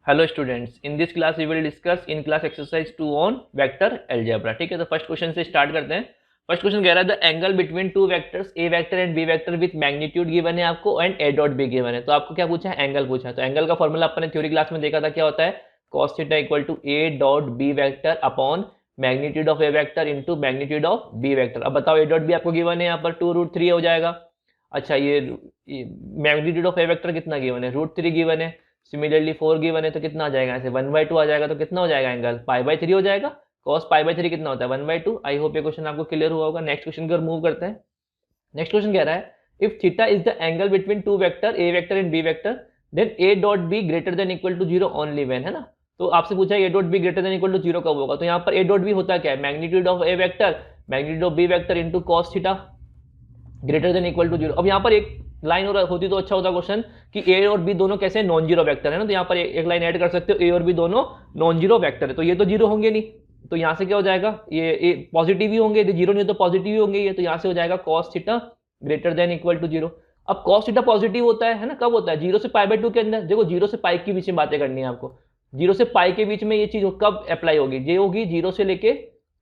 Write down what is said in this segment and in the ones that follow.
Hello students, in this class we will discuss in class exercise 2 on vector algebra. ठीक है, तो first question से start करते हैं। फर्स्ट क्वेश्चन कह रहा है the angle between two vectors a vector and b vector with magnitude given है आपको and a dot b given है। तो आपको क्या पूछा है? एंगल पूछा है। तो एंगल का फॉर्मूला अपने थ्योरी क्लास में देखा था, क्या होता है? cos theta equal to a dot B vector upon magnitude of A vector into magnitude of B vector. अब बताओ, ए डॉट बी आपको गिवन है यहाँ पर 2√3 हो जाएगा। अच्छा, ये मैग्नीट्यूड ऑफ ए वेक्टर कितना गिवन है? √3 गिवन है। सिमिलरली 4 गिवन है, तो कितना आ जाएगा? ऐसे 1/2 आ जाएगा। तो कितना हो जाएगा एंगल? पाई/3 हो जाएगा। cos पाई/3 कितना होता है? 1/2। आई होप ये क्वेश्चन आपको क्लियर हुआ होगा। नेक्स्ट क्वेश्चन की ओर मूव करते हैं। नेक्स्ट क्वेश्चन कह रहा है if theta is the angle between two vector A vector and b vector then a dot b greater than equal to 0 only when, है ना। तो आपसे पूछा है a dot b greater than equal to 0 कब होगा। तो यहाँ पर ए डॉट बी होता क्या है? Magnitude of A vector magnitude of B vector into cos theta greater than equal to 0। अब यहाँ पर एक लाइन और होती तो अच्छा होता क्वेश्चन कि ए और बी दोनों कैसे नॉन जीरो वेक्टर है ना। तो यहाँ पर एक लाइन ऐड कर सकते हो, ए और बी दोनों नॉन जीरो वेक्टर है। तो ये तो जीरो होंगे नहीं, तो यहाँ से क्या हो जाएगा? ये पॉजिटिव ही होंगे, जीरो नहीं तो पॉजिटिव ही होंगे ये। तो यहाँ से हो जाएगा cos theta greater than equal to 0। अब cos थीटा पॉजिटिव होता है ना, कब होता है? 0 से पाई/2 के अंदर। देखो 0 से पाई के बीच में बातें करनी है आपको। 0 से पाई के बीच में ये चीज कब अप्लाई होगी? ये होगी 0 से लेके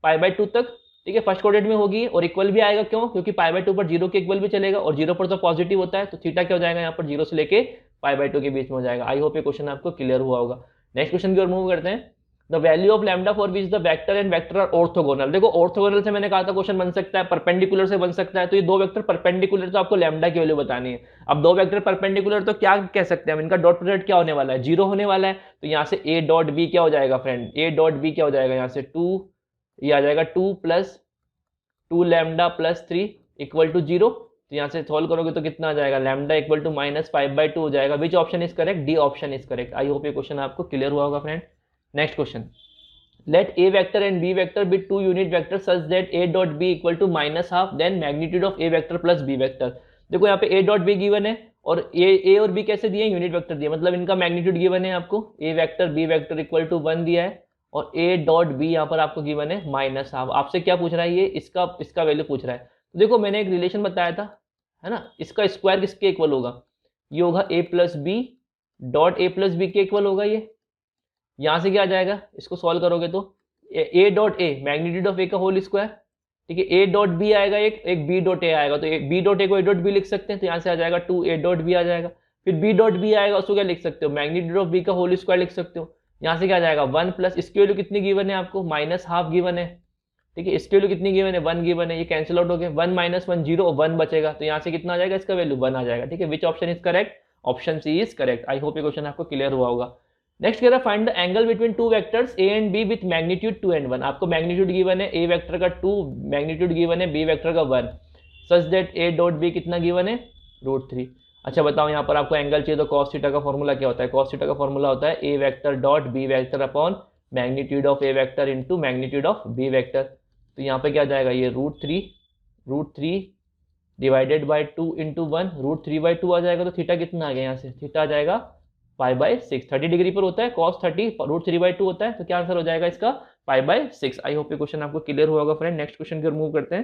पाई/2 तक। ठीक है, फर्स्ट क्वाड्रेंट में होगी और इक्वल भी आएगा। क्यों? क्योंकि पाई/2 पर 0 के इक्वल भी चलेगा और 0 पर तो पॉजिटिव होता है। तो थीटा क्या हो जाएगा यहाँ पर? 0 से लेके पाई/2 के बीच में हो जाएगा। आई होप ये क्वेश्चन आपको क्लियर हुआ होगा। नेक्स्ट क्वेश्चन की ओर मूव करते हैं। The value of lambda for which the vector and vector are orthogonal. देखो ऑर्थोगोनल से मैंने कहा था क्वेश्चन बन सकता है, परपेंडिकुलर से बन सकता है। तो ये दो वेक्टर परपेंडिकुलर, तो आपको लैम्डा की वैल्यू बतानी है। अब दो वेक्टर परपेंडिकुलर तो क्या कह सकते हैं हम? इनका डॉट प्रोडक्ट क्या होने वाला है? 0 होने वाला है। तो यहाँ से ए डॉट बी क्या हो जाएगा फ्रेंड? ए डॉट बी क्या हो जाएगा? यहाँ से 2, ये आ जाएगा 2 plus 2 lambda plus 3 equal to 0। तो यहाँ से सॉल्व करोगे तो कितना आ जाएगा? लैम्डा इक्वल टू -5/2 हो जाएगा। विच option is correct? D option is correct. I hope ये क्वेश्चन आपको क्लियर हुआ होगा friend. Next question, let a vector and b vector be two unit vectors such that a dot b equal to -half then magnitude of a vector plus b vector। देखो यहाँ पे a dot b given है और a और b कैसे दिए? Unit vector दिए, मतलब इनका मैग्नीट्यूड गिवन है आपको। a vector b vector equal to 1 दिया है और a डॉट b यहाँ पर आपको गिवन है -half। आपसे क्या पूछ रहा है? ये इसका वैल्यू पूछ रहा है। तो देखो मैंने एक रिलेशन बताया था, है ना। इसका स्क्वायर किसके इक्वल होगा? ये होगा a plus B dot A plus b के इक्वल होगा ये। यहां से क्या आ जाएगा? इसको सॉल्व करोगे तो A dot A magnitude of A का होल स्क्वायर। ठीक है, ए डॉट बी आएगा, एक बी डॉट ए आएगा। तो बी डॉट ए को ए डॉट बी लिख सकते हैं। तो यहाँ से आ जाएगा 2 ए डॉट बी आ जाएगा। फिर बी डॉट बी आएगा, उसको क्या लिख सकते हो? मैग्नीट्यूड ऑफ बी का होल स्क्वायर लिख सकते हो। यहाँ से क्या आ जाएगा? 1 प्लस इसकी वैल्यू कितनी गिवन है आपको? -half गिवन है। ठीक है, इसकी वैल्यू कितनी गिवन है? 1 गिवन है। ये कैंसिल आउट हो गया, 1 - 1 0 और 1 बचेगा। तो यहाँ से कितना आ जाएगा? इसका वैल्यू 1 आ जाएगा। ठीक है, which option is correct? Option c is correct. I hope ये क्वेश्चन आपको क्लियर हुआ होगा। नेक्स्ट कह रहा है find the angle between two vectors a and b with magnitude 2 and 1। आपको मैग्नीट्यूड गिवन है ए वेक्टर का 2, मैग्नीट्यूड गिवन है बी वेक्टर का 1, such that a dot b कितना गिवन है? √3। अच्छा बताओ, यहाँ पर आपको एंगल चाहिए तो cos थीटा का फॉर्मूला क्या होता है? cos थीटा का फॉर्मूला होता है A vector dot B vector upon magnitude of A vector into magnitude of B vector. तो यहाँ पे क्या जाएगा? ये √3 डिवाइडेड बाई 2 इंटू 1, √3/2 आ जाएगा। तो थीटा कितना आ गया? यहाँ से थीटा आ जाएगा π/6। 30 डिग्री पर होता है cos 30, √3/2 होता है। तो क्या आंसर हो जाएगा इसका? π/6। आई होप ये क्वेश्चन आपको क्लियर हुआ होगा फ्रेंड। नेक्स्ट क्वेश्चन की ओर मूव करते हैं।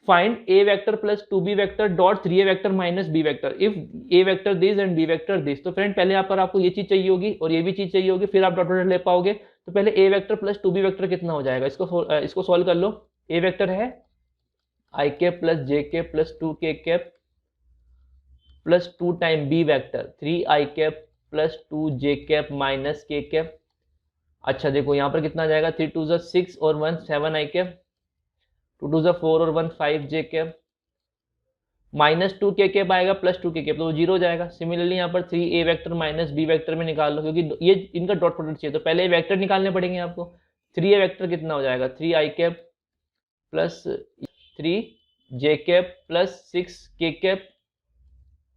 Find a vector plus 2b vector dot 3a vector minus b vector if a vector this and b vector this. तो फ्रेंड पहले यहाँ पर आपको ये चीज चाहिए होगी और ये भी चीज चाहिए होगी, फिर आप डॉट प्रोडक्ट ले पाओगे। तो पहले a vector plus 2b vector कितना हो जाएगा? इसको सॉल्व कर लो। a वेक्टर है i cap plus j cap plus 2k cap plus 2 time b vector 3i cap plus 2j cap minus k cap. अच्छा देखो यहाँ पर कितना आ जाएगा? 3 2 6 और 1 7i कैप, 2 2 4 और 1 5j कैप, -2k कैप आएगा प्लस 2k कैप, तो 0 हो जाएगा। सिमिलरली यहाँ पर 3a vector minus b vector में निकाल लो, क्योंकि ये इनका डॉट प्रोडक्ट चाहिए। तो पहले वेक्टर निकालने पड़ेंगे आपको। 3a वेक्टर कितना हो जाएगा? 3i cap plus 3j cap plus 6k cap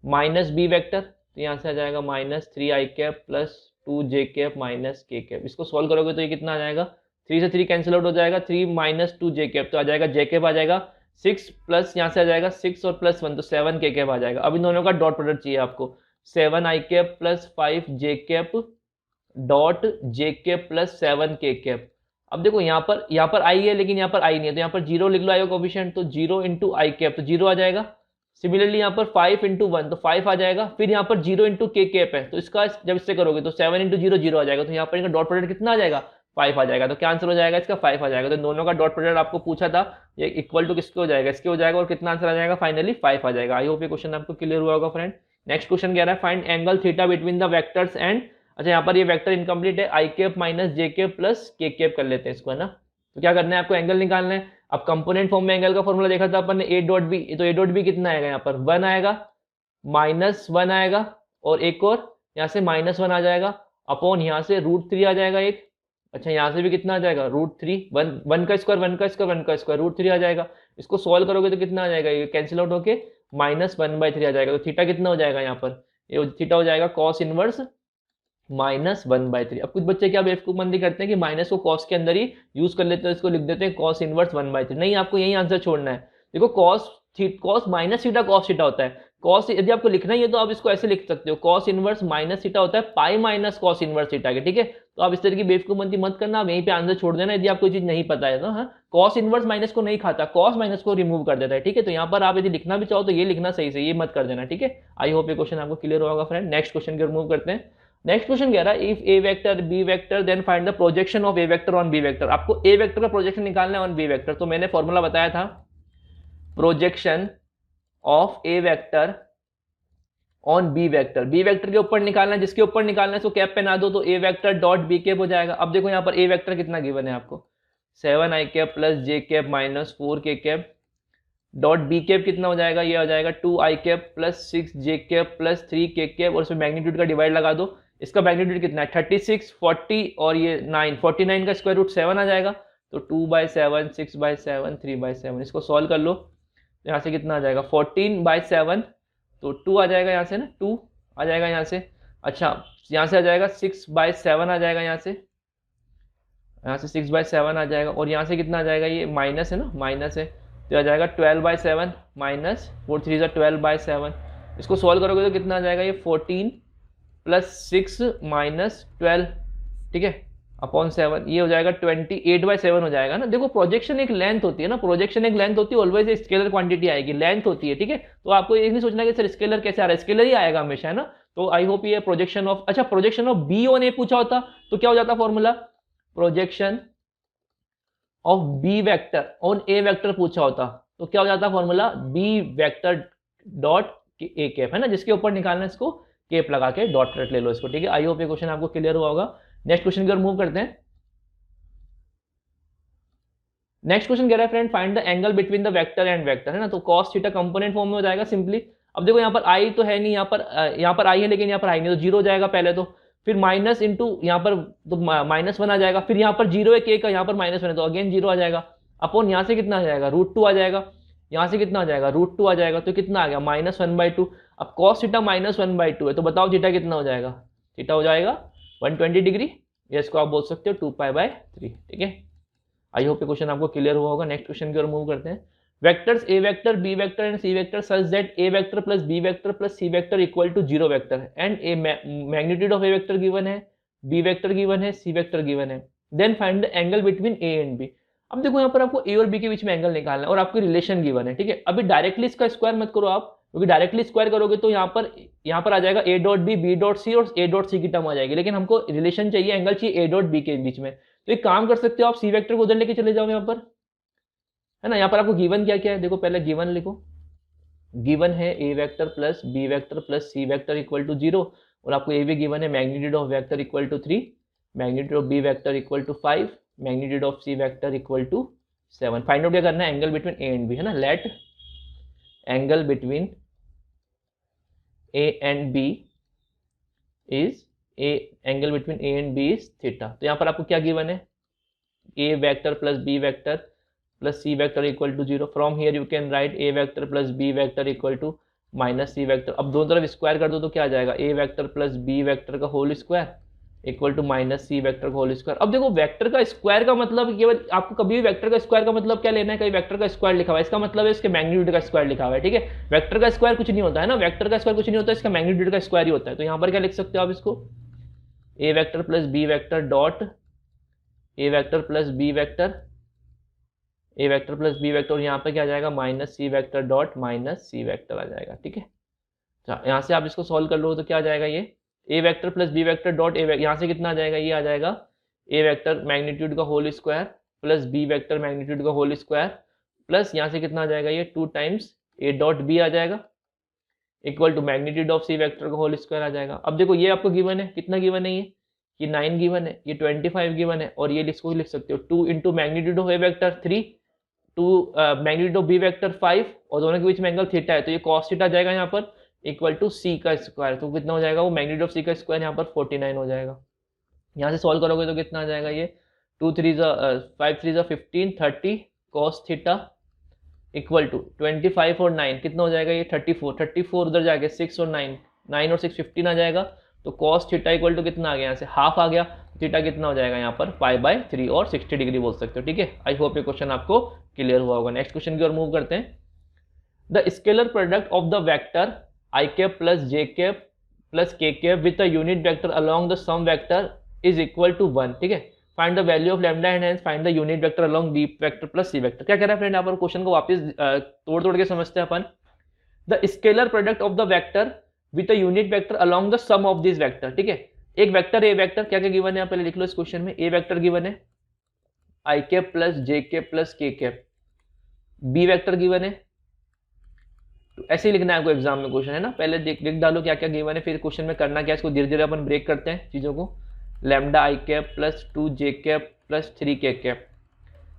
minus b vector. तो यहाँ से आ जाएगा -3i cap plus 2j cap minus k cap. इसको सॉल्व करोगे तो ये कितना आ जाएगा? 3 से 3 कैंसिल आउट हो जाएगा, 3 - 2j कैप, तो आ जाएगा j कैप आ जाएगा 6 प्लस यहाँ से आ जाएगा 6 और प्लस 1 तो 7k कैप आ जाएगा। अब इन दोनों का डॉट प्रोडक्ट चाहिए आपको। 7i cap plus 5j cap dot j cap plus 7k cap. अब देखो यहाँ पर i है लेकिन यहाँ पर i नहीं है, तो यहाँ पर 0 लिख लो, आई का कोफिशिएंट। तो 0 इंटू आई कैप, तो 0 आ जाएगा। सिमिलरली यहाँ पर 5 इंटू 1 तो 5 आ जाएगा, फिर यहाँ पर 0 इंटू के कैप है तो इसका जब इससे करोगे तो 7 इंटू 0 0 आ जाएगा, तो यहाँ पर इनका डॉट प्रोडक्ट कितना आ जाएगा 5 आ जाएगा। तो क्या आंसर हो जाएगा इसका 5 आ जाएगा। तो दोनों का डॉट प्रोडक्ट आपको पूछा था, ये इक्वल टू किसके हो जाएगा, इसके हो जाएगा, और कितना आंसर आ जाएगा फाइनली 5 आ जाएगा। आई होप ये क्वेश्चन आपको क्लियर हुआ होगा फ्रेंड। नेक्स्ट क्वेश्चन कह रहा है find angle theta between the vectors and, अच्छा यहाँ पर ये वेक्टर इनकम्प्लीट है, I cap minus j cap plus K cap कर लेते हैं इसको, है ना। तो क्या करना है आपको एंगल निकालना है। अब कंपोनेंट फॉर्म में एंगल का फॉर्मूला देखा था अपन ने ए डॉट बी, तो ए डॉट बी कितना आएगा यहाँ पर 1 आएगा, -1 आएगा, और एक और यहाँ से -1 आ जाएगा, अपॉन यहाँ से √3 आ जाएगा एक, अच्छा यहाँ से भी कितना आ जाएगा √3, 1 का स्क्वायर 1 का स्क्वायर 1 का स्क्वायर √3 आ जाएगा। इसको सॉल्व करोगे तो कितना आ जाएगा, ये कैंसिल आउट होके -1/3 आ जाएगा। तो थीटा कितना हो जाएगा यहाँ पर, ये थीटा हो जाएगा cos इनवर्स -1/3। अब कुछ बच्चे क्या बेवकूफमंदी करते हैं कि माइनस को cos के अंदर ही यूज कर लेते हैं, इसको लिख देते हैं cos इनवर्स 1/3। नहीं, आपको यही आंसर छोड़ना है। देखो cos minus theta cos theta होता है, cos यदि आपको लिखना ही है तो आप इसको ऐसे लिख सकते हो, cos इनवर्स माइनस थीटा होता है pi minus cos inverse theta के, ठीक है। तो आप इस तरह की बेवकूफमंदी मत करना, आप यहीं पे आंसर छोड़ देना यदि आपको कोई चीज नहीं पता है तो। हाँ, cos इनवर्स माइनस को नहीं खाता, cos माइनस को रिमूव कर देता है, ठीक है। तो यहाँ पर आप यदि लिखना भी चाहो तो ये लिखना सही से, ये मत कर देना, ठीक है। आई होप ये क्वेश्चन आपको क्लियर होगा फ्रेंड। नेक्स्ट क्वेश्चन को रिमूव करते हैं। नेक्स्ट क्वेश्चन कह रहा है if A vector B vector then find the projection of A vector on b vector. आपको ए वेक्टर का प्रोजेक्शन निकालना है ऑन बी वेक्टर। तो मैंने फॉर्मूला बताया था, projection of A vector on b vector, B vector के ऊपर निकालना है, जिसके ऊपर निकालना है उसको कैप पहना दो, तो ए वेक्टर डॉट बी कैप हो जाएगा। अब देखो यहाँ पर ए वेक्टर कितना गिवन है आपको, 7 आई कैप प्लस जे कैप माइनस 4 के कैप, डॉट बी कैप कितना हो जाएगा, ये हो जाएगा 2 आई कैप प्लस 6 जे कैप प्लस 3 के कैप, और उसमें मैग्नीट्यूड का डिवाइड लगा दो। इसका मैग्नीट्यूड कितना है 36, 40 और ये 9, 49 का स्क्वायर रूट 7 आ जाएगा। तो 2/7, 6/7, 3/7, इसको सॉल्व कर लो। यहाँ से कितना आ जाएगा 14/7, तो 2 आ जाएगा यहाँ से ना, 2 आ जाएगा यहाँ से। अच्छा यहाँ से आ जाएगा 6/7 आ जाएगा यहाँ से, 6/7 आ जाएगा, और यहाँ से कितना आ जाएगा, ये माइनस है ना, माइनस है, तो आ जाएगा 12/7 माइनस 4 3 12/7। इसको सॉल्व करोगे तो कितना आ जाएगा, ये 14 + 6 - 12, ठीक है, अपॉन 7, ये हो जाएगा 28/7 हो जाएगा ना। देखो प्रोजेक्शन एक लेंथ होती है ना, प्रोजेक्शन एक लेंथ होती है, ऑलवेज स्केलर क्वांटिटी आएगी, लेंथ होती है, ठीक है। तो आपको ये नहीं सोचना कि सर स्केलर कैसे आ रहा है, स्केलर ही आएगा हमेशा, है ना। तो आई होप ये प्रोजेक्शन ऑफ, अच्छा projection of b on a पूछा होता तो क्या हो जाता formula, projection of B vector on a vector पूछा होता तो क्या हो जाता formula, b vector dot a cap, है ना, जिसके ऊपर निकालना है इसको कैप लगा के डॉट ले लो इसको, ठीक है। आई होप ये क्वेश्चन आपको क्लियर हुआ होगा। नेक्स्ट क्वेश्चन की ओर मूव करते हैं। नेक्स्ट क्वेश्चन कह रहा है friend find the angle between the vector and vector, है ना। तो cos थीटा कंपोनेंट फॉर्म में हो जाएगा सिंपली। अब देखो यहाँ पर आई तो है नहीं, यहाँ पर आई है लेकिन यहाँ पर आई नहीं, तो 0 हो जाएगा पहले तो, फिर माइनस इंटू यहाँ पर तो -1 आ जाएगा, फिर यहाँ पर 0 है के का, यहाँ पर -1 है तो अगेन 0 आ जाएगा, अपॉन यहाँ से कितना आ जाएगा √2 आ जाएगा, यहाँ से कितना आ जाएगा √2 आ जाएगा, तो कितना आ गया -1/2। अब cos थीटा -1/2 है तो बताओ थीटा कितना हो जाएगा, थीटा हो जाएगा 120 डिग्री, या इसको आप बोल सकते हो 2π/3, ठीक है। आई होप ये क्वेश्चन आपको क्लियर हुआ होगा। नेक्स्ट क्वेश्चन की ओर मूव करते हैं। Vectors a vector B vector and c vector such that a vector plus B vector plus C vector equal to 0 vector and a magnitude of A vector given है, b vector given है, c vector given है, then find the angle between A and b. अब देखो यहाँ पर आपको ए और B के बीच में एंगल निकालना है और आपको रिलेशन गिवन है, ठीक है। अभी डायरेक्टली इसका स्क्वायर मत करो आप, क्योंकि डायरेक्टली स्क्वायर करोगे तो यहाँ पर आ जाएगा a dot b, b dot c और ए डॉट सी की टर्म आ जाएगी, लेकिन हमको रिलेशन चाहिए, एंगल चाहिए ए डॉट बी के बीच में। तो एक काम कर सकते हो आप, सी वेक्टर को उधर लेके चले जाओ यहाँ पर, है ना। यहाँ पर आपको गिवन क्या क्या है, देखो पहले गिवन लिखो, गिवन है A vector plus B vector plus C vector equal to 0, और आपको ए भी गिवन है magnitude of vector equal to 3, magnitude of B vector equal to 5, magnitude of C vector equal to 7। Find out क्या करना है, angle between A and B, है ना। Let angle between A and B is angle between A and B is theta. तो यहाँ पर आपको क्या गिवन है, A vector plus B vector plus C vector equal to 0। From here you can write A vector plus B vector equal to minus C vector. अब दोनों तरफ square कर दो तो क्या आ जाएगा, ए वेक्टर प्लस बी वेक्टर का whole square equal to minus C vector का होल स्क्वायर। अब देखो वेक्टर का स्क्वायर का मतलब, केवल आपको कभी भी वेक्टर का स्क्वायर का मतलब क्या लेना है, कहीं वेक्टर का स्क्वायर लिखा हुआ है इसका मतलब है इसके मैग्नीट्यूड का स्क्वायर लिखा हुआ है, ठीक है। वेक्टर का स्क्वायर कुछ नहीं होता है ना, वेक्टर का स्क्वायर कुछ नहीं होता, इसका मैग्नीट्यूड का स्क्वायर ही होता है। तो यहाँ पर क्या लिख सकते हो आप इसको, A vector plus B vector dot A vector plus B vector A vector plus B vector, और यहाँ पे क्या आ जाएगा माइनस सी वेक्टर डॉट माइनस सी वेक्टर आ जाएगा। ठीक है, यहाँ से आप इसको सॉल्व कर लो तो क्या आ जाएगा, ये A vector plus B vector dot A, यहाँ से कितना आ जाएगा, ये आ जाएगा ए वेक्टर मैग्नीट्यूड का whole square plus B vector magnitude का होल स्क्वायर प्लस यहाँ से कितना आ जाएगा, ये 2 टाइम्स ए डॉट बी आ जाएगा equal to magnitude of C vector का होल स्क्वायर आ जाएगा। अब देखो ये आपको गिवन है, कितना गिवन है, ये 9 गिवन है, ये 25 गिवन है, और ये इसको लिख सकते हो 2 into magnitude of A vector 3, 2 magnitude of B vector 5, और दोनों के बीच में एंगल थीटा है तो ये कॉस थीटा जाएगा यहाँ पर इक्वल टू सी का स्क्वायर, तो कितना हो जाएगा वो मैग्नीट्यूड ऑफ सी का स्क्वायर यहाँ पर 49 हो जाएगा। यहाँ से सॉल्व करोगे तो कितना आ जाएगा, ये 2 3 5 3 15 30 कॉस थीटा इक्वल टू 25 और 9 कितना हो जाएगा, ये 34 उधर जाके 6 और 9 और 6 15 आ जाएगा, तो कॉस थीटा इक्वल टू कितना आ गया, यहाँ से हाफ आ गया, थीटा कितना हो जाएगा यहाँ पर π/3 और 60 डिग्री बोल सकते हो। ठीक है, आई होप ये क्वेश्चन आपको क्लियर हुआ होगा। नेक्स्ट क्वेश्चन की ओर मूव करते हैं। The scalar product of the vector I cap plus J cap plus K cap with a unit vector along the sum vector is equal to 1। ठीक है, find the value of lambda and hence find the unit vector along B vector plus C vector. क्या कह रहा है friend, यहाँ पर question को वापस तोड़ के समझते हैं अपन। The scalar product of the vector with a unit vector along the sum of this vector. ठीक है, एक वेक्टर ए वेक्टर क्या क्या गिवन है, पहले लिख लो इस क्वेश्चन में। ए वेक्टर गिवन है I cap plus J cap plus K cap, B vector given है, तो ऐसे ही लिखना है आपको एग्जाम में क्वेश्चन है ना, पहले लिख डालो क्या क्या गिवन है, फिर क्वेश्चन में करना क्या, इसको धीरे धीरे अपन ब्रेक करते हैं चीजों को। लैम्डा आई कैप प्लस 2 जे कैप प्लस 3 के कैप,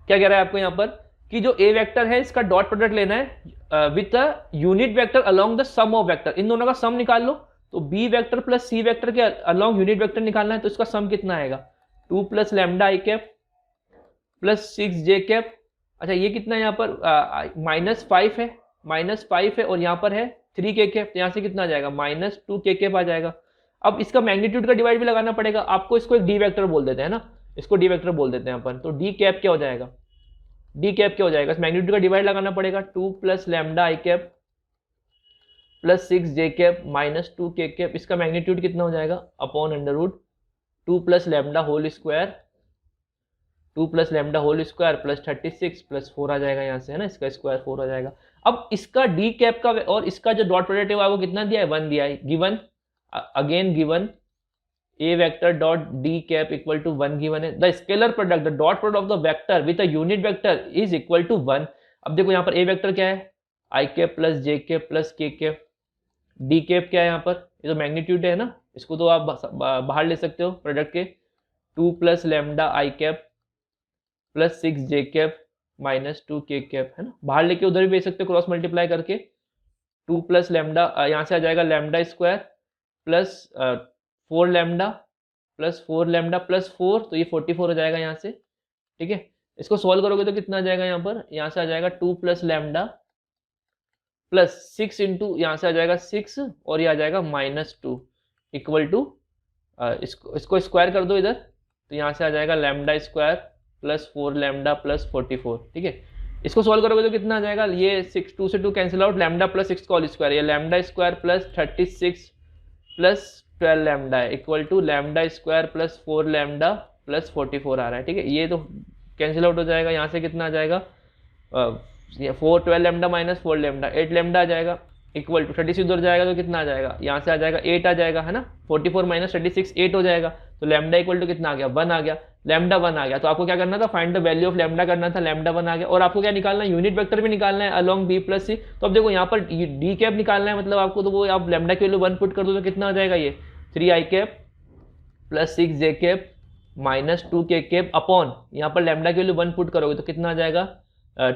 क्या कह रहा है आपको यहाँ पर कि जो ए वेक्टर है इसका डॉट प्रोडक्ट लेना है with a unit vector along the sum of vector, इन दोनों का सम निकाल लो। तो बी वेक्टर प्लस सी वेक्टर के अलोंग यूनिट वेक्टर निकालना है, तो इसका सम कितना आएगा, 2 प्लस लैम्डा आई कैप प्लस 6 जे कैप। अच्छा ये कितना है यहाँ पर -5 है और यहाँ पर है 3 के कैप, तो यहाँ से कितना आ जाएगा -2 के कैप आ जाएगा। अब इसका मैग्नीट्यूड का डिवाइड भी लगाना पड़ेगा आपको, इसको एक डी वेक्टर बोल देते हैं ना, इसको डी वेक्टर बोल देते हैं अपन। तो डी कैप क्या हो जाएगा, डी कैप क्या हो जाएगा, इस मैग्नीट्यूड का डिवाइड लगाना पड़ेगा, 2 प्लस लैम्डा आई कैप प्लस 6 जे कैप -2 के कैप, इसका मैग्नीट्यूड कितना हो जाएगा upon under root 2 plus lambda whole square, 2 plus lambda whole square plus 36 plus 4 आ जाएगा यहाँ से, है ना, इसका स्क्वायर 4 आ जाएगा। अब इसका डी कैप का और इसका जो डॉट प्रोडक्ट है वो कितना दिया है, 1 दिया है, given again given A vector dot D cap equal to 1 given है। The scalar product the dot product of the vector with a unit vector is equal to 1। अब देखो यहाँ पर ए वेक्टर क्या है, I cap plus J cap plus K cap, D cap क्या है यहाँ पर, ये तो मैग्नीट्यूड है ना, इसको तो आप बाहर ले सकते हो प्रोडक्ट के, 2 प्लस लैम्डा आई कैप प्लस 6 जे कैप -2 के कैप, है ना, बाहर लेके उधर भी भेज सकते हो क्रॉस मल्टीप्लाई करके। 2 प्लस लैम्डा यहाँ से आ जाएगा lambda square plus 4 lambda plus 4 lambda plus 4, तो ये 44 हो जाएगा यहाँ से। ठीक है, इसको सॉल्व करोगे तो कितना आ जाएगा यहाँ पर, यहाँ से आ जाएगा 2 प्लस लैम्डा प्लस 6 इंटू यहाँ से आ जाएगा 6 और ये आ जाएगा -2 इक्वल टू इसको स्क्वायर कर दो इधर, तो यहाँ से आ जाएगा lambda square plus 4 lambda plus 44। ठीक है, इसको सॉल्व करोगे तो कितना आ जाएगा, ये 6 2 से 2 कैंसिल आउट, लैम्डा प्लस 6 का होल स्क्वायर, ये lambda square plus 36 plus 12 lambda है equal to lambda square plus 4 lambda plus 44 आ रहा है। ठीक है, ये तो कैंसिल आउट हो जाएगा, यहाँ से कितना आ जाएगा 4 12 लैम्डा माइनस 4 लैम्डा 8 लैम्डा आ जाएगा इक्वल टू 36 उधर जाएगा तो कितना आ जाएगा, यहाँ से आ जाएगा 8 आ जाएगा, है ना, 44 माइनस 36 8 हो जाएगा, तो लैम्डा इक्वल टू कितना आ गया 1 आ गया, लैम्डा 1 आ गया। तो आपको क्या करना था, find the value of lambda करना था, लैम्डा 1 आ गया, और आपको क्या निकालना है, यूनिट वेक्टर भी निकालना है अलोंग बी प्लस सी। तो अब देखो यहाँ पर डी कैप निकालना है मतलब आपको, तो वो आप लैम्डा की वैल्यू 1 पुट कर दो तो कितना आ जाएगा, ये 3 आई कैप प्लस 6 जे कैप -2 के कैप अपॉन यहाँ पर लैम्डा की वैल्यू 1 पुट करोगे तो कितना आ जाएगा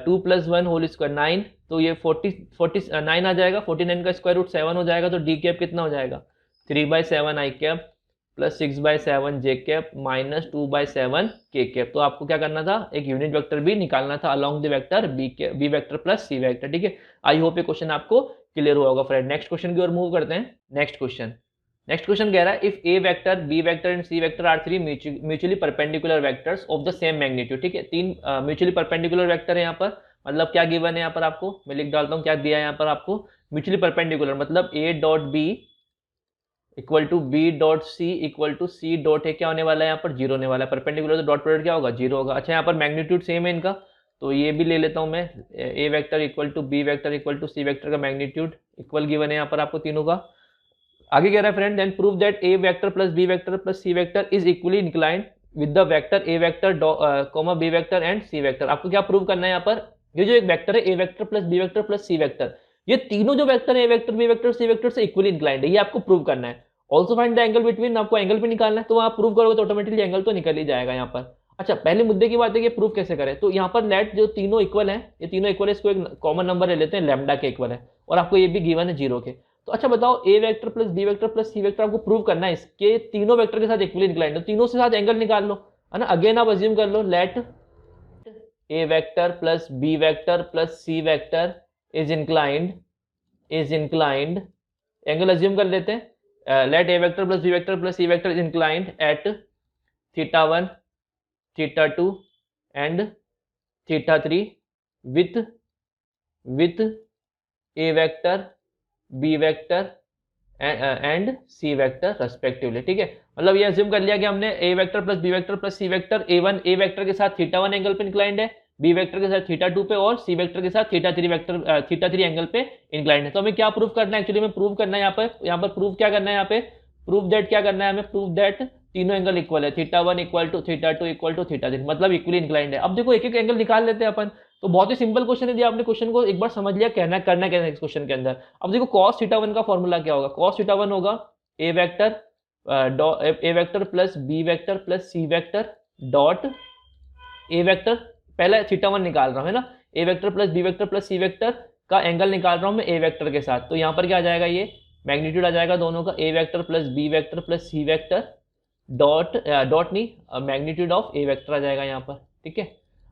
2 प्लस 1 होल स्क्वायर 9, तो ये 49 आ जाएगा, 49 का स्क्वायर रूट 7 हो जाएगा, तो डी कैप कितना हो जाएगा 3/7 आई कैप प्लस 6/7 जे कैप -2/7 के कैप। तो आपको क्या करना था, एक यूनिट वेक्टर भी निकालना था along the vector B vector plus C vector. ठीक है, आई होप ये क्वेश्चन आपको क्लियर हुआ होगा फ्रेंड। नेक्स्ट क्वेश्चन की ओर मूव करते हैं। नेक्स्ट क्वेश्चन कह रहा है if A vector B vector and c vector are 3 mutually perpendicular vectors of the same magnitude. ठीक है, 3 म्यूचुअली परपेंडिकुलर वेक्टर है यहाँ पर, मतलब क्या गिवन है यहाँ पर आपको, मैं लिख डालता हूँ क्या दिया है यहाँ पर आपको, म्यूचुअली परपेंडिकुलर मतलब a dot b equal to b dot c equal to c dot है, क्या होने वाला है यहाँ पर 0 होने वाला है, परपेंडिकुलर तो डॉट प्रोडक्ट क्या होगा 0 होगा। अच्छा यहाँ पर मैग्नीट्यूड सेम है इनका, तो ये भी ले लेता हूँ मैं, A vector equal to B vector equal to C vector का मैग्नीट्यूड इक्वल गिवन है यहाँ पर आपको तीनों का। आगे कह रहा है friend, then prove that a vector plus B vector plus C vector is equally inclined with the vector A vector comma B vector and c vector. आपको क्या प्रूव करना है यहाँ पर, ये जो एक वेक्टर है A vector plus B vector plus C vector, ये तीनों जो वेक्टर है A vector B vector C vector से इक्वली इंक्लाइंड है, ये आपको प्रूव करना है। Also find the angle between, आपको एंगल भी निकालना है, तो आप प्रूव करोगे तो ऑटोमेटिकली एंगल तो निकल ही जाएगा यहाँ पर। अच्छा, पहले मुद्दे की बात है कि प्रूफ कैसे करें। तो यहाँ पर लेट जो तीनों इक्वल है, ये तीनों इक्वल है, इसको एक कॉमन नंबर ले लेते हैं लैम्डा के इक्वल है, और आपको ये भी गिवन है 0 के। तो अच्छा बताओ, A vector plus B vector plus C vector आपको प्रूव करना है, इसके तीनों वेक्टर के साथ इक्वली इंक्लाइंड है, तीनों से साथ एंगल निकाल लो, है ना। अगेन आप अज्यूम कर लो, let A vector plus B vector plus C vector is inclined, angle assume कर लेते हैं, let A vector plus B vector plus C vector is inclined at θ1 θ2 and θ3 with a vector b vector and c vector respectively। ठीक है, मतलब ये assume कर लिया कि हमने a vector plus b vector plus c vector a vector के साथ θ1 एंगल पे इंक्लाइंड है, b वेक्टर के साथ θ2 पे और c वेक्टर के साथ θ3 एंगल पे इंक्लाइंड है। तो हमें क्या प्रूव करना है, एक्चुअली में प्रूव करना है यहाँ पर प्रूव क्या करना है, यहाँ पे प्रूव दैट क्या करना है हमें, प्रूव दैट तीनों एंगल इक्वल है, θ1 इक्वल टू θ2 इक्वल टू θ3, मतलब इक्वली इंक्लाइंड है। अब देखो एक एक एंगल निकाल लेते हैं अपन, तो बहुत ही सिंपल क्वेश्चन है, आपने क्वेश्चन को एक बार समझ लिया करना क्या है इस क्वेश्चन के अंदर। अब देखो cos θ1 का फॉर्मूला क्या होगा, cos θ1 होगा A vector plus B vector plus C vector dot A vector, पहले θ1 निकाल रहा हूँ है ना, A vector plus B vector plus C vector का एंगल निकाल रहा हूँ मैं ए वेक्टर के साथ, तो यहाँ पर क्या आ जाएगा, ये मैग्नीट्यूड आ जाएगा दोनों का, A vector plus B vector plus C vector dot नहीं मैग्नीट्यूड ऑफ ए वेक्टर आ जाएगा यहाँ पर। ठीक है,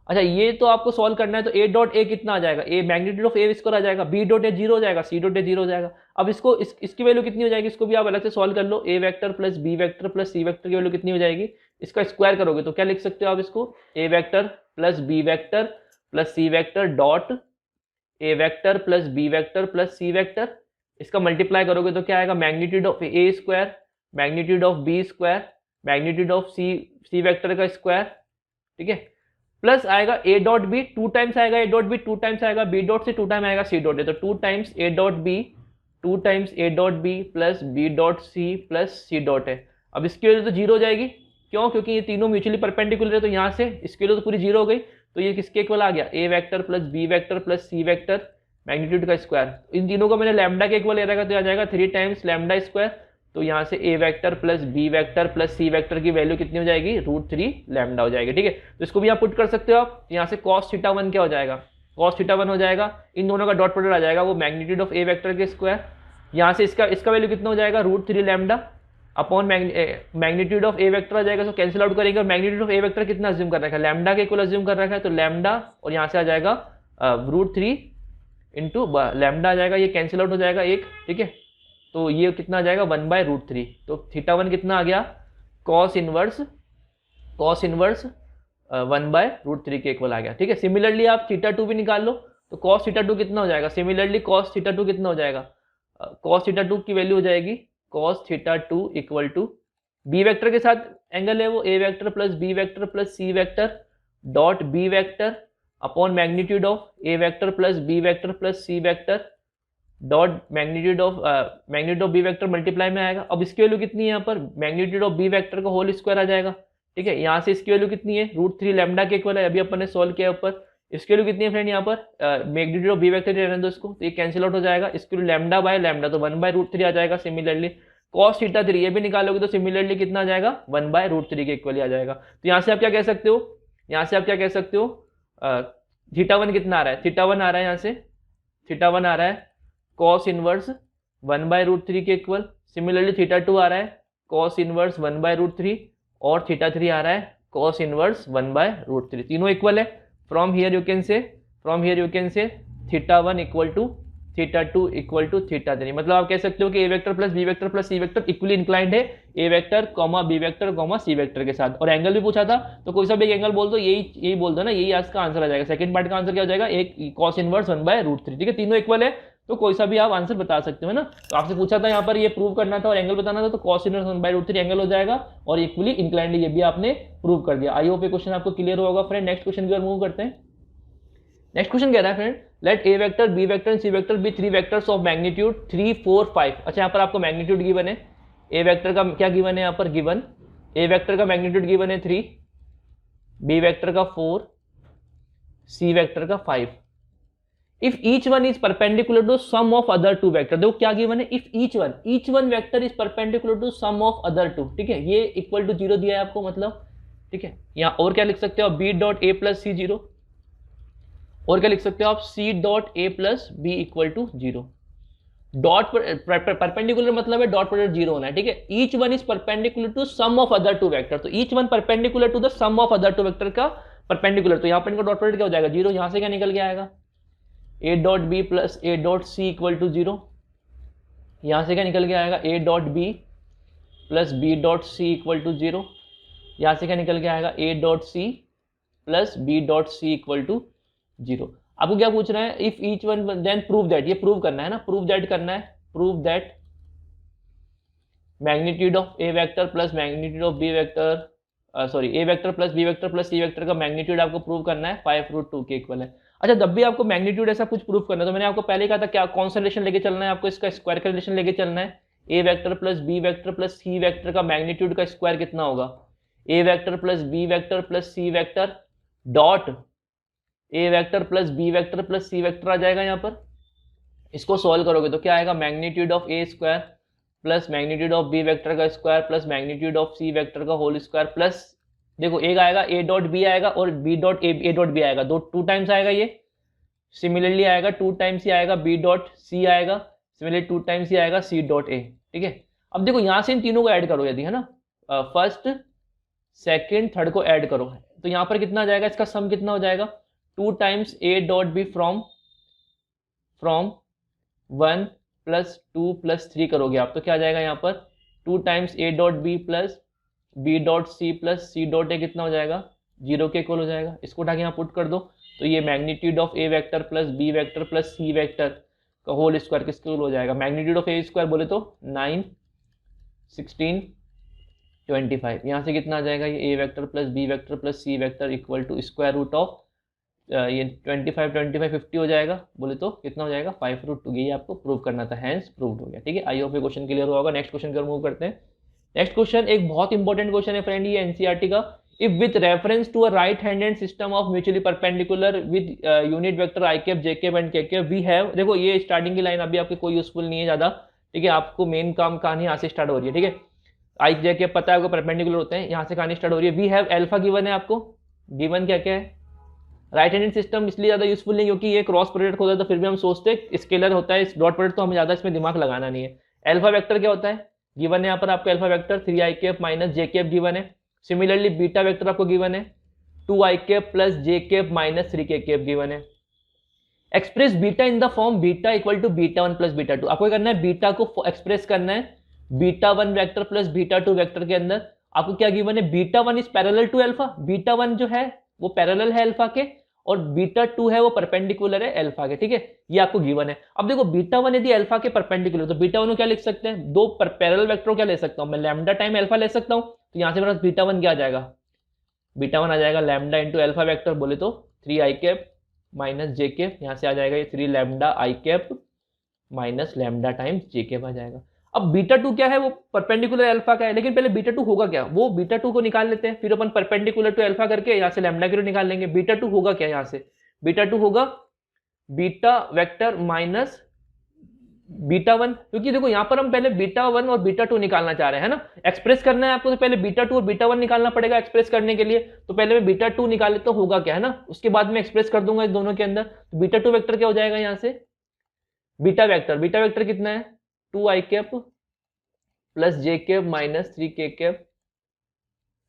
अच्छा ये तो आपको सॉल्व करना है, तो ए डॉट ए कितना आ जाएगा, ए मैग्नीट्यूड ऑफ ए स्क्वायर आ जाएगा, बी डॉट ए 0 हो जाएगा, सी डॉट ए 0 हो जाएगा। अब इसको इसकी वैल्यू कितनी हो जाएगी, इसको भी आप अलग से सॉल्व कर लो, A vector plus B vector plus C vector की वैल्यू कितनी हो जाएगी, इसका स्क्वायर करोगे तो क्या लिख सकते हो आप इसको, A vector plus B vector plus C vector dot A vector plus B vector plus C vector, इसका मल्टीप्लाई करोगे तो क्या आएगा, magnitude of A square magnitude of B square magnitude of C vector का स्क्वायर। ठीक है, plus आएगा ए dot b 2 times आएगा, ए डॉट बी 2 टाइम्स आएगा, बी डॉट से 2 टाइम आएगा सी डॉट ए, तो 2 times A dot B plus B dot C plus C dot a. अब इसकी वजह तो 0 हो जाएगी, क्यों, क्योंकि ये तीनों म्यूचुअली परपेंडिकुलर है, तो यहाँ से इसके लिए तो पूरी 0 हो गई, तो ये किसके इक्वल आ गया, A vector plus B vector plus C vector magnitude का स्क्वायर। इन तीनों को मैंने लैम्डा के इक्वल ले रखा, तो आ जाएगा 3 टाइम्स लैम्डा स्क्वायर, तो यहाँ से A vector plus B vector plus C vector की वैल्यू कितनी हो जाएगी, √3 लैम्डा हो जाएगी। ठीक है, तो इसको भी आप पुट कर सकते हो आप, यहाँ से cos θ1 क्या हो जाएगा, cos θ1 हो जाएगा, इन दोनों का डॉट प्रोडक्ट आ जाएगा वो मैग्नीट्यूड ऑफ ए वेक्टर के स्क्वायर, यहाँ से इसका वैल्यू कितना हो जाएगा, √3 lambda upon magnitude of A vector आ जाएगा, तो कैंसिल आउट करेंगे, और मैग्नीट्यूड ऑफ ए वेक्टर कितना अज्यूम कर रखा है, लैम्डा के इक्वल अज्यूम कर रखा है, तो लैम्डा और यहाँ से आ जाएगा √3 इंटू लैम्डा आ जाएगा, ये कैंसिल आउट हो जाएगा एक। ठीक है, तो ये कितना आ जाएगा 1/√3, तो θ1 कितना आ गया, cos इनवर्स 1/√3 के इक्वल आ गया। ठीक है, सिमिलरली आप θ2 भी निकाल लो, तो cos θ2 कितना हो जाएगा, सिमिलरली cos θ2 कितना हो जाएगा, cos θ2 की वैल्यू हो जाएगी cos θ2 equal to B vector के साथ एंगल है वो A vector plus B vector plus C vector dot B vector upon magnitude of A vector plus B vector plus C vector dot magnitude of B vector multiply में आएगा। अब इसकी value कितनी है यहाँ पर, मैग्नीट्यूड ऑफ बी वेक्टर का whole square आ जाएगा। ठीक है, यहाँ से इसकी वैल्यू कितनी है, √3 लैम्डा के इक्वल है, अभी अपन ने सॉल्व किया ऊपर। इसकी वैल्यू कितनी है फ्रेंड यहाँ पर, मैग्नीट्यूड ऑफ बी वेक्टर रहने दो इसको, तो ये कैंसिल आउट हो जाएगा, इसकी वैल्यू लैम्डा बाय लैम्डा, तो 1/√3 आ जाएगा। सिमिलरली cos θ3 ये भी निकालोगे तो सिमिलरली कितना आ जाएगा, 1/√3 के इक्वल आ जाएगा। तो यहाँ से आप क्या कह सकते हो, θ1 कितना आ रहा है, θ1 आ रहा है, यहाँ से θ1 आ रहा है cos इनवर्स 1/√3 के इक्वल। सिमिलरली θ2 आ रहा है cos इनवर्स 1/√3 और θ3 आ रहा है cos इनवर्स 1/√3, तीनों इक्वल है। From here you can say θ1 equal to θ2 equal to θ3, मतलब आप कह सकते हो कि A vector plus B vector plus C vector equally inclined है A vector comma B vector comma C vector के साथ। और एंगल भी पूछा था, तो कोई सा भी एक एंगल बोल दो, यही बोल दो ना, यही आज का आंसर आ जाएगा। सेकंड पार्ट का आंसर क्या हो जाएगा, एक cos इनवर्स 1/√3। ठीक है, तीनों इक्वल है, तो कोई सा भी आप आंसर बता सकते हो ना। तो आपसे पूछा था यहाँ पर ये प्रूव करना था और एंगल बताना था, तो cos इनवर्स 1/√3 एंगल हो जाएगा और इक्वली इंक्लाइंड, ये भी आपने प्रूव कर दिया। आई होप ये क्वेश्चन आपको क्लियर होगा फ्रेंड। नेक्स्ट क्वेश्चन की ओर मूव करते हैं। नेक्स्ट क्वेश्चन कह रहा है friend, let A vector B vector and c vector be three vectors of magnitude 3 4 5। अच्छा, यहाँ पर आपको मैग्नीट्यूड गिवन है, ए वेक्टर का क्या गिवन है यहाँ पर, गिवन ए वेक्टर का मैग्नीट्यूड गिवन है 3, बी वेक्टर का 4, सी वेक्टर का 5। If each one is perpendicular to sum of other two vector, देखो क्या गिवन है, if each one vector is perpendicular to sum of other two, ठीक है, ये इक्वल टू 0 दिया है आपको, मतलब ठीक है। यहाँ और क्या लिख सकते हो आप, बी डॉट ए प्लस सी 0, और क्या लिख सकते हो आप, C dot A plus B equal to 0। Dot perpendicular मतलब है डॉट प्रोडक्ट 0 होना है, ठीक है। Each one is perpendicular to sum of other two vector, तो each one perpendicular to the sum of other two vector का perpendicular, तो यहाँ पर इनका डॉट प्रोडक्ट क्या हो जाएगा, 0। यहाँ से क्या निकल के आएगा, ए dot B plus a dot c equal to 0। यहाँ से क्या निकल के आएगा, ए dot B plus B dot c equal to 0। यहाँ से क्या निकल के आएगा, ए dot C plus B dot c equal to 0। आपको क्या पूछ रहा है, if each one then prove that, ये प्रूव करना है ना, प्रूव दैट करना है, prove that magnitude of A vector plus magnitude of B vector, sorry a vector plus B vector plus C vector का मैग्नीट्यूड आपको प्रूव करना है 5√2 के इक्वल है। अच्छा, जब भी आपको मैग्नीट्यूड ऐसा कुछ प्रूव करना है, तो मैंने आपको पहले कहा था क्या, कौन सा रिलेशन लेके चलना है आपको, इसका स्क्वायर का रिलेशन लेके चलना है। A vector plus B vector plus C vector का मैग्नीट्यूड का स्क्वायर कितना होगा, A vector plus B vector plus C vector dot A vector plus B vector plus C vector आ जाएगा यहाँ पर। इसको सॉल्व करोगे तो क्या आएगा, magnitude of A square plus magnitude of B vector का square plus magnitude of C vector का होल स्क्वायर प्लस, देखो एक आएगा ए डॉट बी आएगा और B dot A dot B आएगा, दो 2 टाइम्स आएगा, ये सिमिलरली आएगा 2 टाइम्स ही आएगा, बी डॉट सी आएगा, सिमिलरली 2 टाइम्स ही आएगा सी डॉट ए, ठीक है। अब देखो यहाँ से इन तीनों को ऐड करो यदि, है ना, फर्स्ट सेकेंड थर्ड को ऐड करो, तो यहाँ पर कितना आ जाएगा, इसका सम कितना हो जाएगा, 2 times A dot B from 1 plus 2 plus 3 करोगे आप, तो क्या आ जाएगा यहाँ पर 2 times A dot B plus B dot C plus C dot A कितना हो जाएगा, 0 के इक्वल हो जाएगा। इसको उठा के यहाँ पुट कर दो, तो ये magnitude of A vector plus B vector plus C vector का होल स्क्वायर किसके इक्वल हो जाएगा, मैग्नीट्यूड ऑफ ए स्क्वायर बोले तो 9 16 25। यहाँ से कितना आ जाएगा, ये A vector plus B vector plus C vector equal to square root of ये 25 25 50 हो जाएगा, बोले तो कितना हो जाएगा 5√2। ये आपको प्रूव करना था, हैंस प्रूव्ड हो गया, ठीक है। आई होप ये क्वेश्चन क्लियर होगा। नेक्स्ट क्वेश्चन कर मूव करते हैं। नेक्स्ट क्वेश्चन एक बहुत इंपॉर्टेंट क्वेश्चन है फ्रेंड, ये एनसीईआरटी का। If with reference to a right handed system of mutually perpendicular with unit vector I cap J cap and K cap we have, देखो ये स्टार्टिंग की लाइन अभी आपके कोई यूजफुल नहीं है ज्यादा, ठीक है, आपको मेन काम कहानी यहाँ से स्टार्ट हो रही है, ठीक है। आई जे कैप पता है आपको परपेंडिकुलर होते हैं, यहाँ से कहानी स्टार्ट हो रही है। वी हैव अल्फा गिवन है आपको, गिवन क्या क्या है, राइट हैंडेड सिस्टम इसलिए ज्यादा यूजफुल नहीं क्योंकि ये क्रॉस प्रोडक्ट होता है, तो फिर भी हम सोचते हैं स्केलर होता है, डॉट प्रोडक्ट तो हमें ज्यादा इसमें दिमाग लगाना नहीं है। अल्फा वेक्टर क्या होता है, गिवन है यहाँ पर आपको alpha vector 3i cap minus j cap given है। सिमिलरली बीटा वेक्टर आपको गिवन है 2i कैप प्लस जे cap minus 3k cap given है। Express beta in the form beta equal to beta 1 plus beta 2। आपको करना है beta को express करना है beta 1 vector plus beta 2 vector के अंदर। आपको क्या गिवन है, beta 1 is parallel to alpha, beta 1 जो है वो पैरेलल है अल्फा के, और बीटा 2 है वो परपेंडिकुलर है अल्फा के, ठीक है, ये आपको गिवन है। अब देखो बीटा 1 यदि अल्फा के परपेंडिकुलर, तो बीटा 1 को क्या लिख सकते हैं, दो पैरेलल वेक्टर क्या ले सकता हूं मैं, लैम्डा टाइम अल्फा ले सकता हूं, तो यहां से मेरा बीटा 1 क्या आ जाएगा, बीटा 1 आ जाएगा लैम्डा इंटू अल्फा वेक्टर बोले तो 3i cap minus j cap, यहां से आ जाएगा ये 3 लैम्डा आई कैप माइनस लैम्डा टाइम्स जे कैप आ जाएगा। अब बीटा 2 क्या है, वो परपेंडिकुलर अल्फा का है, लेकिन पहले बीटा 2 होगा क्या, वो बीटा 2 को निकाल लेते हैं, फिर अपन परपेंडिकुलर टू अल्फा करके यहाँ से लैम्डा की निकाल लेंगे। बीटा 2 होगा क्या, यहाँ से बीटा 2 होगा बीटा वेक्टर माइनस बीटा 1, क्योंकि देखो यहाँ पर हम पहले बीटा 1 और बीटा 2 निकालना चाह रहे हैं ना, एक्सप्रेस करना है आपको, तो पहले बीटा 2 और बीटा 1 निकालना पड़ेगा एक्सप्रेस करने के लिए। तो पहले मैं बीटा 2 निकाल लेता हूँ, होगा क्या है ना, उसके बाद में एक्सप्रेस कर दूंगा इस दोनों के अंदर। तो बीटा 2 वेक्टर क्या हो जाएगा, यहाँ से बीटा वेक्टर कितना है 2i कैप प्लस जे cap minus 3k cap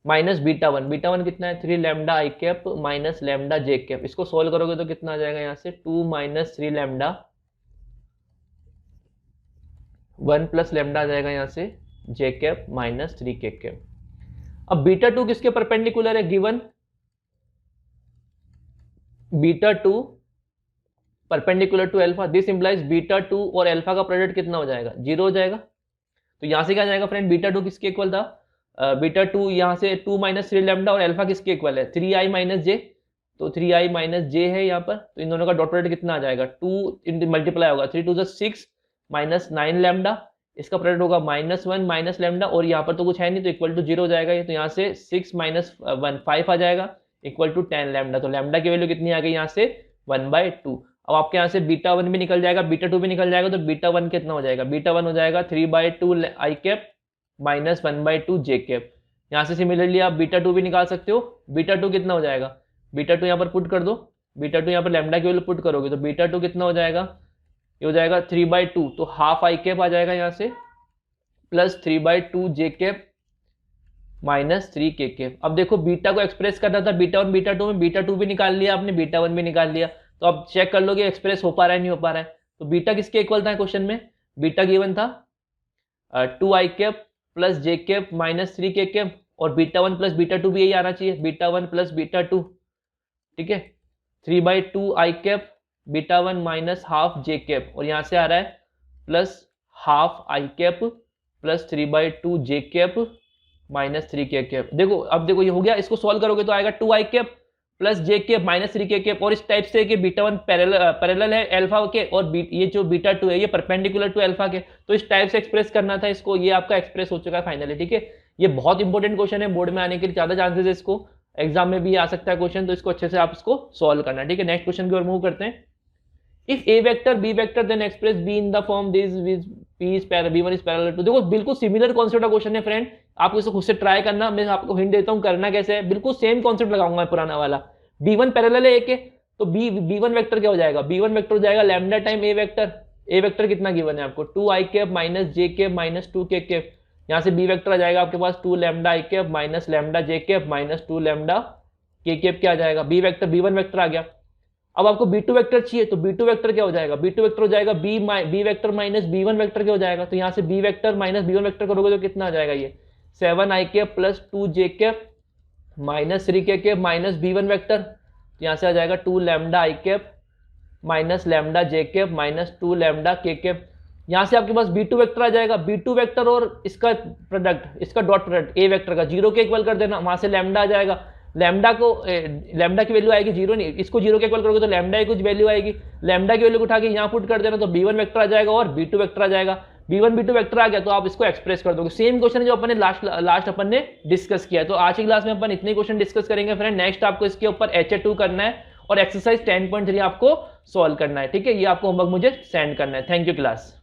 minus beta 1 कितना है 3 लैम्डा आई cap minus lambda j cap. इसको सोल्व करोगे तो कितना आ जाएगा, यहाँ से 2 माइनस 3 लैम्डा 1 प्लस लैम्डा आ जाएगा यहाँ से j cap minus 3k cap. अब बीटा 2 किसके परपेंडिकुलर है, given beta 2 perpendicular to alpha, this implies beta 2 और अल्फा का प्रोडक्ट कितना हो जाएगा, 0 हो जाएगा। तो यहां से क्या जाएगा फ्रेंड, बीटा 2 किसके इक्वल था, बीटा 2 यहां से 2 माइनस 3 लैम्डा और अल्फा किसके इक्वल है 3i माइनस जे, तो 3i माइनस जे है यहाँ पर, तो इन दोनों का डॉट प्रोडक्ट कितना आ जाएगा, 2 मल्टीप्लाई होगा 3 टू 6 माइनस 9 लैम्डा, इसका प्रोडक्ट होगा -1 माइनस लैम्डा, और यहाँ पर तो कुछ है नहीं तो इक्वल टू 0 हो जाएगा ये, तो यहाँ से 6 माइनस 1 5 आ जाएगा इक्वल टू 10 लैम्डा, तो लैम्डा की वैल्यू कितनी आ गई यहाँ से 1/2। अब आपके यहाँ से बीटा 1 भी निकल जाएगा, बीटा 2 भी निकल जाएगा, तो बीटा 1 कितना हो जाएगा, बीटा 1 हो जाएगा 3/2 आई कैप माइनस 1/2 जे कैप। यहाँ से सिमिलरली आप बीटा 2 भी निकाल सकते हो, बीटा 2 कितना हो जाएगा, बीटा 2 यहाँ पर पुट कर दो, बीटा 2 यहाँ पर लैम्डा की वैल्यू पुट करोगे तो बीटा 2 कितना हो जाएगा, ये हो जाएगा 3/2, तो हाफ आई कैप आ जाएगा यहाँ से प्लस 3/2 जे कैप माइनस 3 के कैप। अब देखो बीटा को एक्सप्रेस करना था बीटा 1 बीटा 2 में, बीटा 2 भी निकाल लिया आपने, बीटा 1 भी निकाल लिया, तो अब चेक कर लो कि एक्सप्रेस हो पा रहा है नहीं हो पा रहा है। तो बीटा किसके इक्वल था क्वेश्चन में, बीटा गिवन था 2 आई कैप प्लस जे कैप माइनस 3 के कैप, और बीटा 1 प्लस बीटा 2 भी यही आना चाहिए, बीटा 1 प्लस बीटा 2, ठीक है, 3/2 आई कैप बीटा 1 माइनस हाफ जे कैप, और यहाँ से आ रहा है plus half I cap plus 3/2 J cap minus 3 के कैप। देखो अब देखो ये हो गया, इसको सॉल्व करोगे तो आएगा 2 आई कैप प्लस जे कैप माइनस 3 के कैप, और इस टाइप से कि बीटा 1 पैरेलल है अल्फा के, और ये जो बीटा 2 है ये परपेंडिकुलर टू अल्फा के, तो इस टाइप से एक्सप्रेस करना था इसको, ये आपका एक्सप्रेस हो चुका है फाइनली, ठीक है। ये बहुत इंपॉर्टेंट क्वेश्चन है, बोर्ड में आने के लिए ज्यादा चांसेस है, इसको एग्जाम में भी आ सकता है क्वेश्चन, तो इसको अच्छे से आप इसको सॉल्व करना, ठीक है। नेक्स्ट क्वेश्चन की ओर मूव करते हैं। If A vector B vector then express B in the form this with p is b1 is parallel to, देखो बिल्कुल सिमिलर कॉन्सेप्ट का क्वेश्चन है फ्रेंड, आपको इसको खुद से ट्राई करना, मैं आपको हिंट देता हूं करना कैसे है, बिल्कुल सेम कॉन्सेप्ट लगाऊंगा पुराना वाला। b1 पैरेलल है एक है, तो b1 वेक्टर क्या हो जाएगा, b1 वेक्टर हो जाएगा लैम्डा टाइम ए वेक्टर, ए वेक्टर कितना गिवन है आपको 2 आई cap minus j cap minus 2 k cap, यहाँ से b वेक्टर आ जाएगा आपके पास 2 लैम्डा आई cap minus lambda j cap minus 2 lambda के कैप, क्या आ जाएगा b वेक्टर, b1 वेक्टर आ गया। अब आपको b2 वेक्टर चाहिए, तो b2 वेक्टर क्या हो जाएगा, b2 वेक्टर हो जाएगा b vector minus b1 vector क्या हो जाएगा, तो यहाँ से b vector minus b1 vector करोगे तो कितना आ जाएगा, ये 7 आई कैप प्लस 2 जे कैप माइनस 3 के कैप माइनस b1 वेक्टर, तो यहाँ से आ जाएगा 2 लैम्डा आई cap minus lambda j cap minus 2 lambda के कैप। यहाँ से आपके पास b2 वेक्टर आ जाएगा, b2 वेक्टर और इसका प्रोडक्ट, इसका डॉट प्रोडक्ट a वेक्टर का 0 के इक्वल कर देना, वहां से लैम्डा आ जाएगा, लैम्डा को लैम्डा की वैल्यू आएगी 0 नहीं, इसको 0 के इक्वल करोगे तो लैम्डा की कुछ वैल्यू आएगी, लैम्डा की वैल्यू को उठा के यहाँ पुट कर देना, तो b1 वेक्टर आ जाएगा और b2 वेक्टर आ जाएगा, b1 b2 वेक्टर आ गया तो आप इसको एक्सप्रेस कर दोगे। सेम क्वेश्चन है जो अपन ने लास्ट अपन ने डिस्कस किया है। तो आज की क्लास में अपन इतने क्वेश्चन डिस्कस करेंगे फ्रेंड, नेक्स्ट आपको इसके ऊपर HA2 करना है और एक्सरसाइज 10.3 आपको सॉल्व करना है, ठीक है। ये आपको होमवर्क मुझे सेंड करना है। Thank you class.